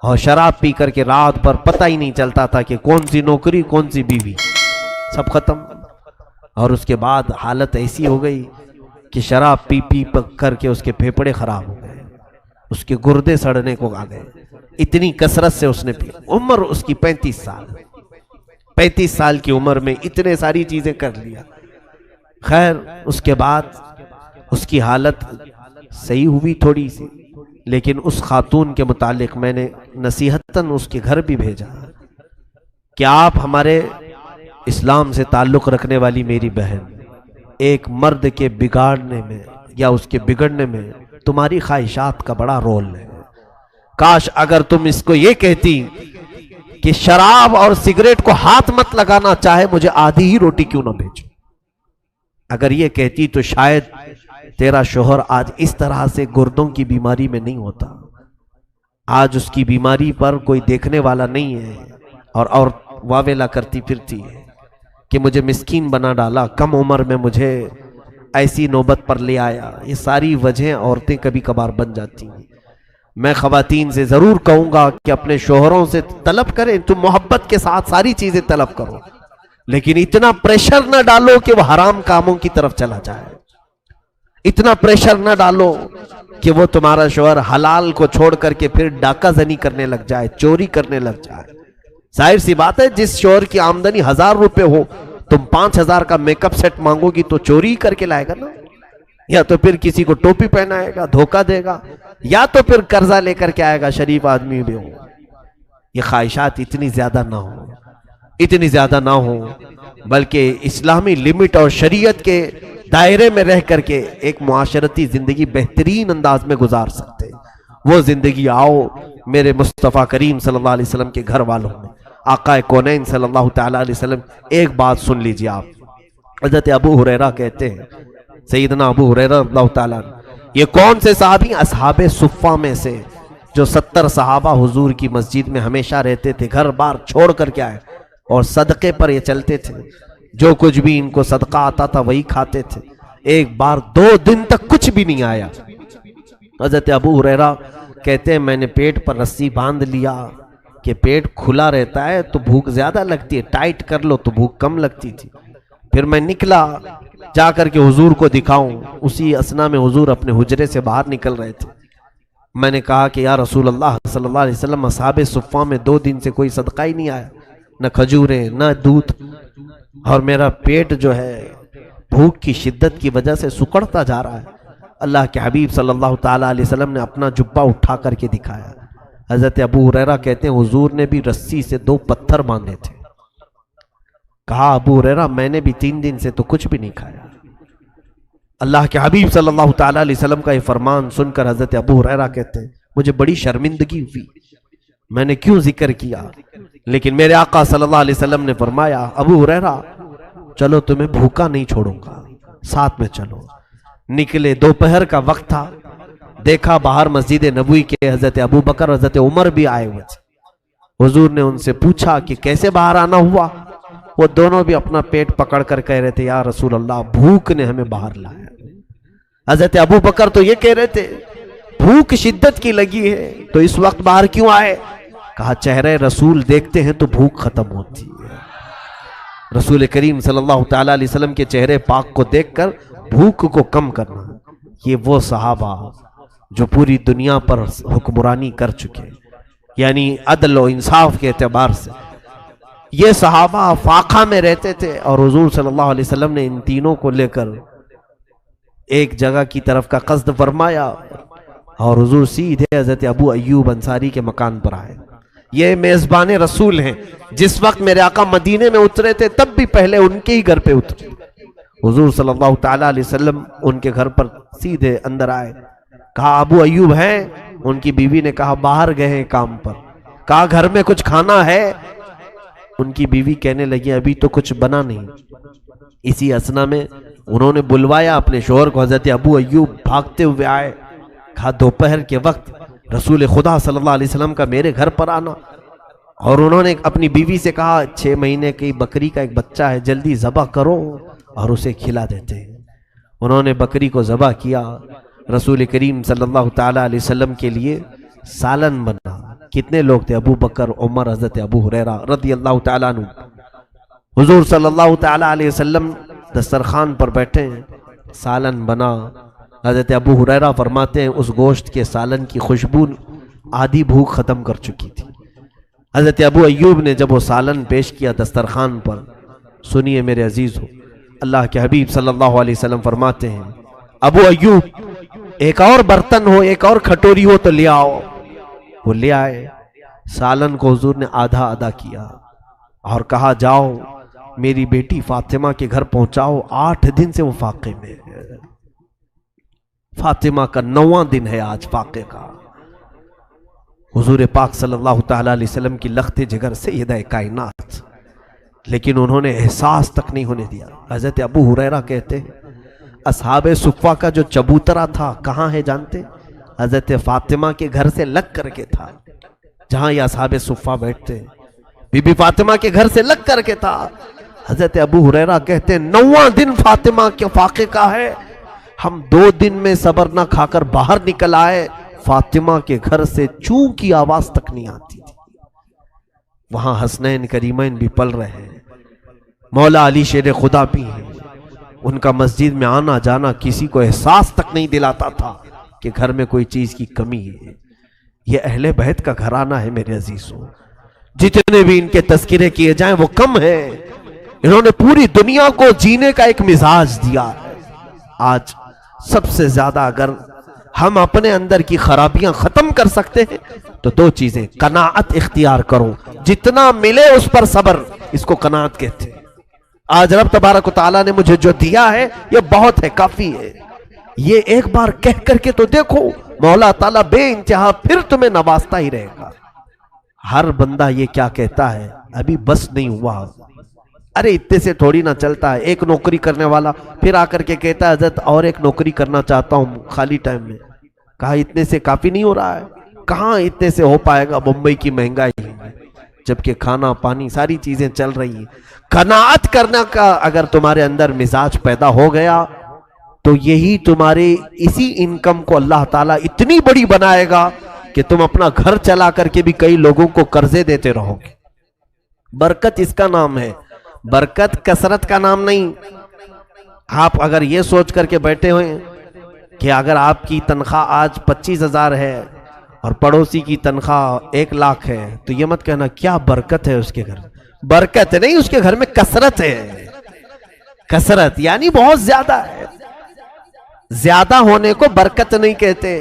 اور شراب پی کر کے رات بھر پتہ ہی نہیں چلتا تھا کہ کون سی نوکری کون سی بیوی، سب ختم۔ اور اس کے بعد حالت ایسی ہو گئی کہ شراب پی پی کر کے اس کے پھیپھڑے خراب ہو گئے، اس کے گردے سڑنے کو آ گئے، اتنی کثرت سے اس نے پی۔ عمر اس کی 35 سال کی عمر میں اتنے ساری چیزیں کر لیا۔ خیر اس کے بعد اس کی حالت صحیح ہوئی تھوڑی سی، لیکن اس خاتون کے متعلق میں نے نصیحتاً اس کے گھر بھی بھیجا کہ آپ ہمارے اسلام سے تعلق رکھنے والی میری بہن، ایک مرد کے بگاڑنے میں یا اس کے بگڑنے میں تمہاری خواہشات کا بڑا رول ہے۔ کاش اگر تم اس کو یہ کہتی کہ شراب اور سگریٹ کو ہاتھ مت لگانا، چاہے مجھے آدھی ہی روٹی کیوں نہ بھیجو، اگر یہ کہتی تو شاید تیرا شوہر آج اس طرح سے گردوں کی بیماری میں نہیں ہوتا۔ آج اس کی بیماری پر کوئی دیکھنے والا نہیں ہے، اور واویلا کرتی پھرتی ہے کہ مجھے مسکین بنا ڈالا، کم عمر میں مجھے ایسی نوبت پر لے آیا۔ یہ ساری وجہیں عورتیں کبھی کبھار بن جاتی ہیں۔ میں خواتین سے ضرور کہوں گا کہ اپنے شوہروں سے طلب کریں، تم محبت کے ساتھ ساری چیزیں طلب کرو، لیکن اتنا پریشر نہ ڈالو کہ وہ حرام کاموں کی طرف چلا جائے، اتنا پریشر نہ ڈالو کہ وہ تمہارا شوہر حلال کو چھوڑ کر کے پھر ڈاکہ زنی کرنے لگ جائے، چوری کرنے لگ جائے۔ ظاہر سی بات ہے، جس شوہر کی آمدنی 1000 روپے ہو، تم 5000 کا میک اپ سیٹ مانگو گی تو چوری کر کے لائے گا نا، یا تو پھر کسی کو ٹوپی پہنائے گا، دھوکہ دے گا، یا تو پھر قرضہ لے کر کے آئے گا، شریف آدمی بھی ہو۔ یہ خواہشات اتنی زیادہ نہ ہو، بلکہ اسلامی لمٹ اور شریعت کے دائرے میں رہ کر کے ایک معاشرتی زندگی بہترین انداز میں گزار سکتے۔ وہ زندگی آؤ میرے مصطفیٰ کریم صلی اللہ علیہ وسلم کے گھر والوں میں، آقا کونین صلی اللہ تعالیٰ علیہ وسلم۔ ایک بات سن لیجئے آپ، حضرت ابو ہریرہ کہتے ہیں، سیدنا ابو ہریرہ اللہ تعالیٰ، یہ کون سے صحابی؟ اصحاب صفہ میں سے، جو 70 صحابہ حضور کی مسجد میں ہمیشہ رہتے تھے، گھر بار چھوڑ کر کے آئے، اور صدقے پر یہ چلتے تھے، جو کچھ بھی ان کو صدقہ آتا تھا وہی کھاتے تھے۔ ایک بار 2 دن تک کچھ بھی نہیں آیا۔ حضرت ابو ہریرہ کہتے ہیں میں نے پیٹ پر رسی باندھ لیا کہ پیٹ کھلا رہتا ہے تو بھوک زیادہ لگتی ہے، ٹائٹ کر لو تو بھوک کم لگتی تھی۔ پھر میں نکلا جا کر کے حضور کو دکھاؤں، اسی اثنا میں حضور اپنے حجرے سے باہر نکل رہے تھے۔ میں نے کہا کہ یا رسول اللہ صلی اللہ علیہ وسلم، اصحاب صفہ میں 2 دن سے کوئی صدقہ ہی نہیں آیا، نہ کھجوریں نہ دودھ، اور میرا پیٹ جو ہے بھوک کی شدت کی وجہ سے سکڑتا جا رہا ہے۔ اللہ کے حبیب صلی اللہ تعالیٰ علیہ وسلم نے اپنا جبہ اٹھا کر کے دکھایا۔ حضرت ابو ہریرہ کہتے ہیں حضور نے بھی رسی سے 2 پتھر باندھے تھے۔ کہا ابو ہریرہ میں نے بھی 3 دن سے تو کچھ بھی نہیں کھایا۔ اللہ کے حبیب صلی اللہ تعالیٰ علیہ وسلم کا یہ فرمان سن کر حضرت ابو ہریرہ کہتے ہیں مجھے بڑی شرمندگی ہوئی، میں نے کیوں ذکر کیا، لیکن میرے آقا صلی اللہ علیہ وسلم نے فرمایا ابو ہریرہ چلو تمہیں بھوکا نہیں چھوڑوں گا، ساتھ میں چلو۔ نکلے، دوپہر کا وقت تھا، دیکھا باہر مسجد نبوی کے حضرت ابو بکر حضرت عمر بھی آئے ہوئے تھے۔ حضور نے ان سے پوچھا کہ کیسے باہر آنا ہوا؟ وہ دونوں بھی اپنا پیٹ پکڑ کر کہہ رہے تھے یا رسول اللہ بھوک نے ہمیں باہر لایا۔ حضرت ابو بکر تو یہ کہہ رہے تھے بھوک شدت کی لگی ہے تو اس وقت باہر کیوں آئے؟ کہا چہرے رسول دیکھتے ہیں تو بھوک ختم ہوتی ہے۔ رسول کریم صلی اللہ تعالیٰ علیہ وسلم کے چہرے پاک کو دیکھ کر بھوک کو کم کرنا، یہ وہ صحابہ جو پوری دنیا پر حکمرانی کر چکے، یعنی عدل و انصاف کے اعتبار سے یہ صحابہ فاقہ میں رہتے تھے، اور حضور صلی اللہ علیہ وسلم نے ان تینوں کو لے کر ایک جگہ کی طرف کا قصد فرمایا، اور حضور سیدھے حضرت ابو ایوب انصاری کے مکان پر آئے۔ یہ میزبان رسول ہیں، جس وقت میرے آقا مدینے میں اترے تھے تب بھی پہلے ان کے ہی گھر پہ اترے۔ حضور صلی اللہ تعالیٰ علیہ وسلم ان کے گھر پر سیدھے اندر آئے، کہا ابو ایوب ہیں؟ ان کی بیوی نے کہا باہر گئے ہیں کام پر۔ کہا گھر میں کچھ کھانا ہے؟ ان کی بیوی کہنے لگی ابھی تو کچھ بنا نہیں۔ اسی اثنا میں انہوں نے بلوایا اپنے شوہر کو، حضرت ابو ایوب بھاگتے ہوئے آئے، کہا دوپہر کے وقت رسول خدا صلی اللہ علیہ وسلم کا میرے گھر پر آنا، اور انہوں نے اپنی بیوی سے کہا 6 مہینے کی بکری کا ایک بچہ ہے، جلدی ذبح کرو اور اسے کھلا دیتے ہیں۔ انہوں نے بکری کو ذبح کیا، رسول کریم صلی اللہ تعالیٰ علیہ وسلم کے لیے سالن بنا، کتنے لوگ تھے؟ ابو بکر، عمر، حضرت ابو ہریرہ رضی اللہ تعالیٰ عنہ۔ حضور صلی اللہ تعالیٰ علیہ وسلم دسترخوان پر بیٹھے ہیں، سالن بنا، حضرت ابو ہریرہ فرماتے ہیں اس گوشت کے سالن کی خوشبو آدھی بھوک ختم کر چکی تھی۔ حضرت ابو ایوب نے جب وہ سالن پیش کیا دسترخوان پر، سنیے میرے عزیز ہو، اللہ کے حبیب صلی اللہ علیہ وسلم فرماتے ہیں ابو ایوب ایک اور برتن ہو، ایک اور کھٹوری ہو تو لے آؤ۔ وہ لے آئے، سالن کو حضور نے آدھا آدھا کیا اور کہا جاؤ میری بیٹی فاطمہ کے گھر پہنچاؤ، 8 دن سے وہ فاقے میں ہے۔ فاطمہ کا 9واں دن ہے آج فاقے کا۔ حضور پاک صلی اللہ تعالیٰ علیہ وسلم کی لخت جگر سیدہ کائنات، لیکن انہوں نے احساس تک نہیں ہونے دیا۔ حضرت ابو ہریرہ کہتے ہیں اصحاب صفہ کا جو چبوترا تھا کہاں ہے جانتے؟ حضرت فاطمہ کے گھر سے لگ کر کے تھا، جہاں یہ اصحاب صفہ بیٹھتے ہیں بی بی فاطمہ کے گھر سے لگ کر کے تھا۔ حضرت ابو ہریرہ کہتے ہیں 9واں دن فاطمہ کے فاقے کا ہے، ہم 2 دن میں صبر نہ کھا کر باہر نکل آئے، فاطمہ کے گھر سے چوں کی آواز تک نہیں آتی تھی۔ وہاں حسنین کریمین بھی پل رہے ہیں، مولا علی شیر خدا بھی ہیں، ان کا مسجد میں آنا جانا کسی کو احساس تک نہیں دلاتا تھا کہ گھر میں کوئی چیز کی کمی ہے۔ یہ اہل بیت کا گھرانہ ہے میرے عزیزوں، جتنے بھی ان کے تذکرے کیے جائیں وہ کم ہے۔ انہوں نے پوری دنیا کو جینے کا ایک مزاج دیا ہے۔ آج سب سے زیادہ اگر ہم اپنے اندر کی خرابیاں ختم کر سکتے ہیں تو 2 چیزیں، قناعت اختیار کرو، جتنا ملے اس پر صبر، اس کو قناعت کہتے ہیں۔ آج رب تبارک و تعالیٰ نے مجھے جو دیا ہے یہ بہت ہے، کافی ہے، یہ ایک بار کہہ کر کے تو دیکھو، مولا تعالیٰ بے انتہا پھر تمہیں نوازتا ہی رہے گا۔ ہر بندہ یہ کیا کہتا ہے ابھی بس نہیں ہوا، ارے اتنے سے تھوڑی نہ چلتا ہے۔ ایک نوکری کرنے والا پھر آ کر کے کہتا ہے حضرت اور ایک نوکری کرنا چاہتا ہوں خالی ٹائم میں، کہا اتنے سے کافی نہیں ہو رہا ہے، کہاں اتنے سے ہو پائے گا بمبئی کی مہنگائی ہے، جبکہ کھانا پانی ساری چیزیں چل رہی ہیں۔ قناعت کرنے کا اگر تمہارے اندر مزاج پیدا ہو گیا تو یہی تمہارے اسی انکم کو اللہ تعالیٰ اتنی بڑی بنائے گا کہ تم اپنا گھر چلا کر کے بھی کئی لوگوں کو قرضے دیتے رہو گے۔ برکت اس کا نام ہے، برکت کثرت کا نام نہیں۔ آپ اگر یہ سوچ کر کے بیٹھے ہوئے کہ اگر آپ کی تنخواہ آج 25,000 ہے اور پڑوسی کی تنخواہ 1 لاکھ ہے تو یہ مت کہنا کیا برکت ہے اس کے گھر۔ برکت نہیں، اس کے گھر میں کثرت ہے۔ کثرت یعنی بہت زیادہ ہے، زیادہ ہونے کو برکت نہیں کہتے۔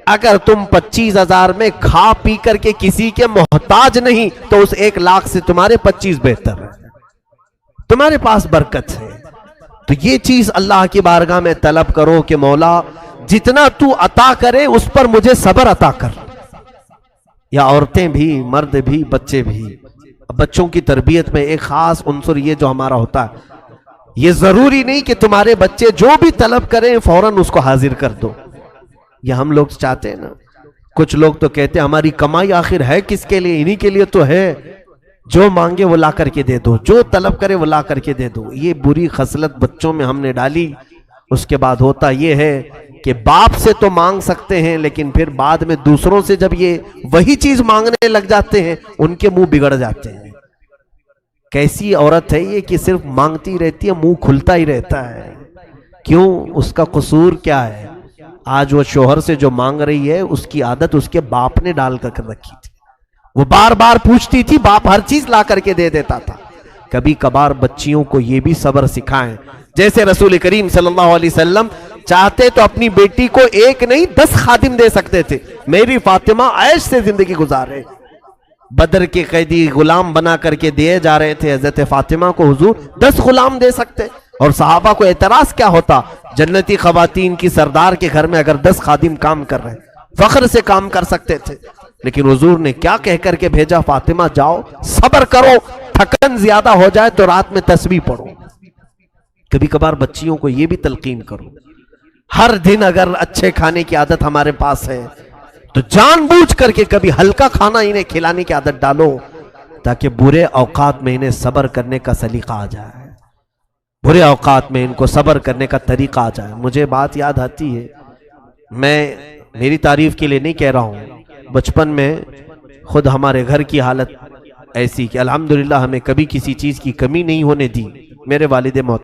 اگر تم 25,000 میں کھا پی کر کے کسی کے محتاج نہیں تو اس 1 لاکھ سے تمہارے 25 بہتر ہے، تمہارے پاس برکت ہے۔ تو یہ چیز اللہ کی بارگاہ میں طلب کرو کہ مولا جتنا تو عطا کرے اس پر مجھے صبر عطا کر۔ یا عورتیں بھی، مرد بھی، بچے بھی۔ بچوں کی تربیت میں ایک خاص عنصر یہ جو ہمارا ہوتا ہے، یہ ضروری نہیں کہ تمہارے بچے جو بھی طلب کریں فوراً اس کو حاضر کر دو۔ یہ ہم لوگ چاہتے ہیں نا، کچھ لوگ تو کہتے ہیں ہماری کمائی آخر ہے کس کے لیے، انہی کے لیے تو ہے، جو مانگے وہ لا کر کے دے دو، جو طلب کرے وہ لا کر کے دے دو۔ یہ بری خصلت بچوں میں ہم نے ڈالی۔ اس کے بعد ہوتا یہ ہے کہ باپ سے تو مانگ سکتے ہیں لیکن پھر بعد میں دوسروں سے جب یہ وہی چیز مانگنے لگ جاتے ہیں ان کے منہ بگڑ جاتے ہیں۔ کیسی عورت ہے یہ کہ صرف مانگتی رہتی ہے، منہ کھلتا ہی رہتا ہے، کیوں؟ اس کا قصور کیا ہے؟ آج وہ شوہر سے جو مانگ رہی ہے اس کی عادت اس کے باپ نے ڈال کر رکھی تھی، وہ بار بار پوچھتی تھی، باپ ہر چیز لا کر کے دے دیتا تھا۔ کبھی کبھار بچیوں کو یہ بھی صبر سکھائیں، جیسے رسول کریم صلی اللہ علیہ وسلم چاہتے تو اپنی بیٹی کو 1 نہیں 10 خادم دے سکتے تھے، میری فاطمہ عیش سے زندگی گزارے۔ بدر کے قیدی غلام بنا کر کے دیے جا رہے تھے، حضرت فاطمہ کو حضور 10 غلام دے سکتے، اور صحابہ کو اعتراض کیا ہوتا؟ جنتی خواتین کی سردار کے گھر میں اگر 10 خادم کام کر رہے، فخر سے کام کر سکتے تھے۔ لیکن حضور نے کیا کہہ کر کے بھیجا؟ فاطمہ جاؤ صبر کرو، تھکن زیادہ ہو جائے تو رات میں تسبیح پڑھو۔ کبھی کبھار بچیوں کو یہ بھی تلقین کرو، ہر دن اگر اچھے کھانے کی عادت ہمارے پاس ہے تو جان بوجھ کر کے کبھی ہلکا کھانا انہیں کھلانے کی عادت ڈالو، تاکہ برے اوقات میں انہیں صبر کرنے کا سلیقہ آ جائے، برے اوقات میں ان کو صبر کرنے کا طریقہ آ جائے۔ مجھے بات یاد آتی ہے، میں میری تعریف کے لیے نہیں کہہ رہا ہوں، بچپن میں خود ہمارے گھر کی حالت ایسی کہ الحمدللہ ہمیں کبھی کسی چیز کی کمی نہیں ہونے دی. میرے والد محترم